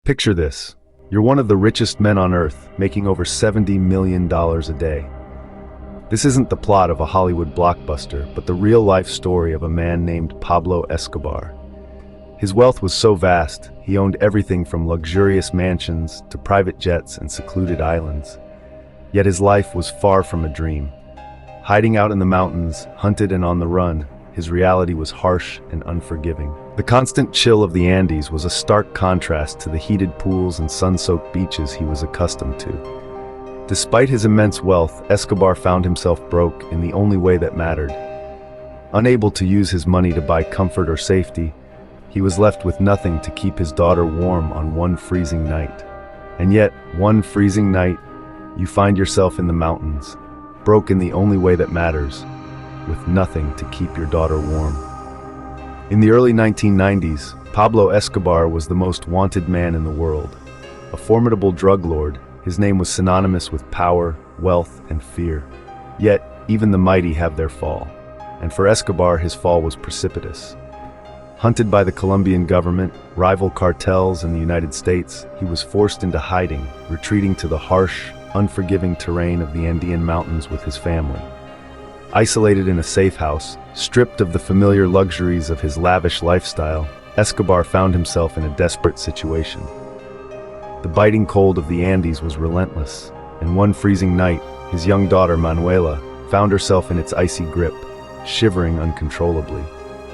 Picture this. You're one of the richest men on earth, making over $70 million a day. This isn't the plot of a Hollywood blockbuster, but the real-life story of a man named Pablo Escobar. His wealth was so vast, he owned everything from luxurious mansions to private jets and secluded islands. Yet his life was far from a dream. Hiding out in the mountains, hunted and on the run, his reality was harsh and unforgiving. The constant chill of the Andes was a stark contrast to the heated pools and sun-soaked beaches he was accustomed to. Despite his immense wealth, Escobar found himself broke in the only way that mattered. Unable to use his money to buy comfort or safety, he was left with nothing to keep his daughter warm on one freezing night. And yet, one freezing night, you find yourself in the mountains, broke in the only way that matters, with nothing to keep your daughter warm. In the early 1990s, Pablo Escobar was the most wanted man in the world. A formidable drug lord, his name was synonymous with power, wealth, and fear. Yet, even the mighty have their fall. And for Escobar, his fall was precipitous. Hunted by the Colombian government, rival cartels, and the United States, he was forced into hiding, retreating to the harsh, unforgiving terrain of the Andean mountains with his family. Isolated in a safe house, stripped of the familiar luxuries of his lavish lifestyle, Escobar found himself in a desperate situation. The biting cold of the Andes was relentless, and one freezing night, his young daughter Manuela found herself in its icy grip, shivering uncontrollably.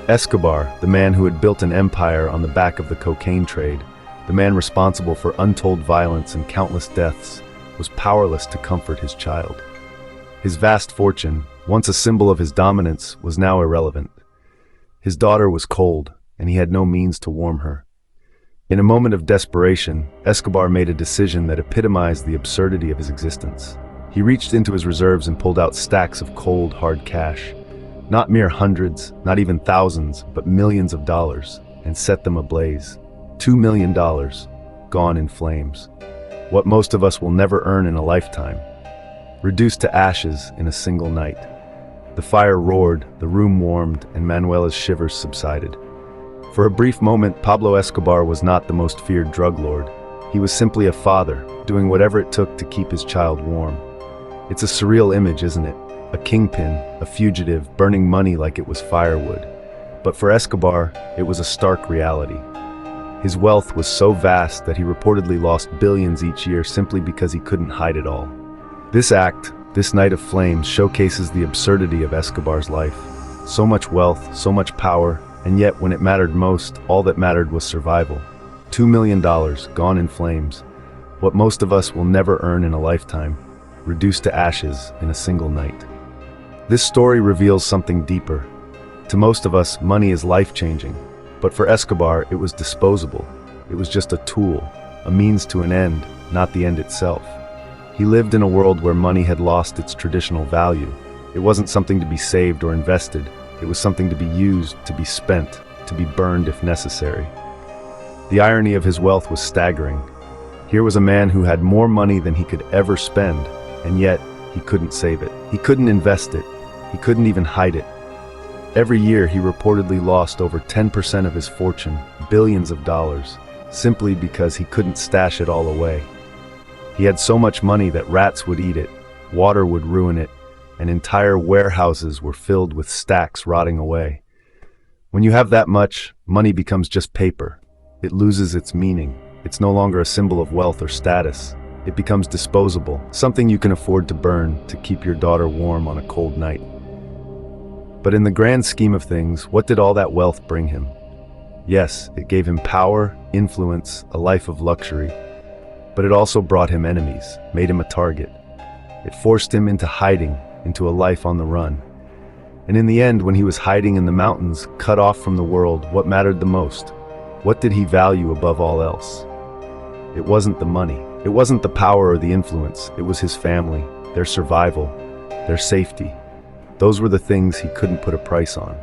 Escobar, the man who had built an empire on the back of the cocaine trade, the man responsible for untold violence and countless deaths, was powerless to comfort his child. His vast fortune, once a symbol of his dominance, was now irrelevant. His daughter was cold, and he had no means to warm her. In a moment of desperation, Escobar made a decision that epitomized the absurdity of his existence. He reached into his reserves and pulled out stacks of cold, hard cash. Not mere hundreds, not even thousands, but millions of dollars, and set them ablaze. $2 million, gone in flames. What most of us will never earn in a lifetime. Reduced to ashes in a single night. The fire roared, the room warmed, and Manuela's shivers subsided. For a brief moment, Pablo Escobar was not the most feared drug lord. He was simply a father, doing whatever it took to keep his child warm. It's a surreal image, isn't it? A kingpin, a fugitive, burning money like it was firewood. But for Escobar, it was a stark reality. His wealth was so vast that he reportedly lost billions each year simply because he couldn't hide it all. This act, this night of flames, showcases the absurdity of Escobar's life. So much wealth, so much power, and yet when it mattered most, all that mattered was survival. $2 million, gone in flames. What most of us will never earn in a lifetime, reduced to ashes in a single night. This story reveals something deeper. To most of us, money is life-changing, but for Escobar, it was disposable. It was just a tool, a means to an end, not the end itself. He lived in a world where money had lost its traditional value. It wasn't something to be saved or invested. It was something to be used, to be spent, to be burned if necessary. The irony of his wealth was staggering. Here was a man who had more money than he could ever spend, and yet he couldn't save it. He couldn't invest it. He couldn't even hide it. Every year he reportedly lost over 10% of his fortune, billions of dollars, simply because he couldn't stash it all away. He had so much money that rats would eat it, water would ruin it, and entire warehouses were filled with stacks rotting away. When you have that much, money becomes just paper. It loses its meaning. It's no longer a symbol of wealth or status. It becomes disposable, something you can afford to burn to keep your daughter warm on a cold night. But in the grand scheme of things, what did all that wealth bring him? Yes, it gave him power, influence, a life of luxury. But it also brought him enemies, made him a target. It forced him into hiding, into a life on the run. And in the end, when he was hiding in the mountains, cut off from the world, what mattered the most? What did he value above all else? It wasn't the money. It wasn't the power or the influence. It was his family, their survival, their safety. Those were the things he couldn't put a price on.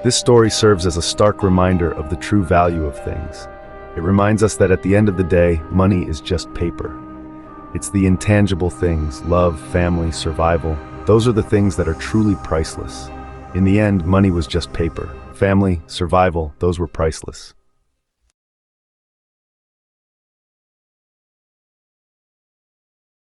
This story serves as a stark reminder of the true value of things. It reminds us that at the end of the day, money is just paper. It's the intangible things, love, family, survival. Those are the things that are truly priceless. In the end, money was just paper. Family, survival, those were priceless.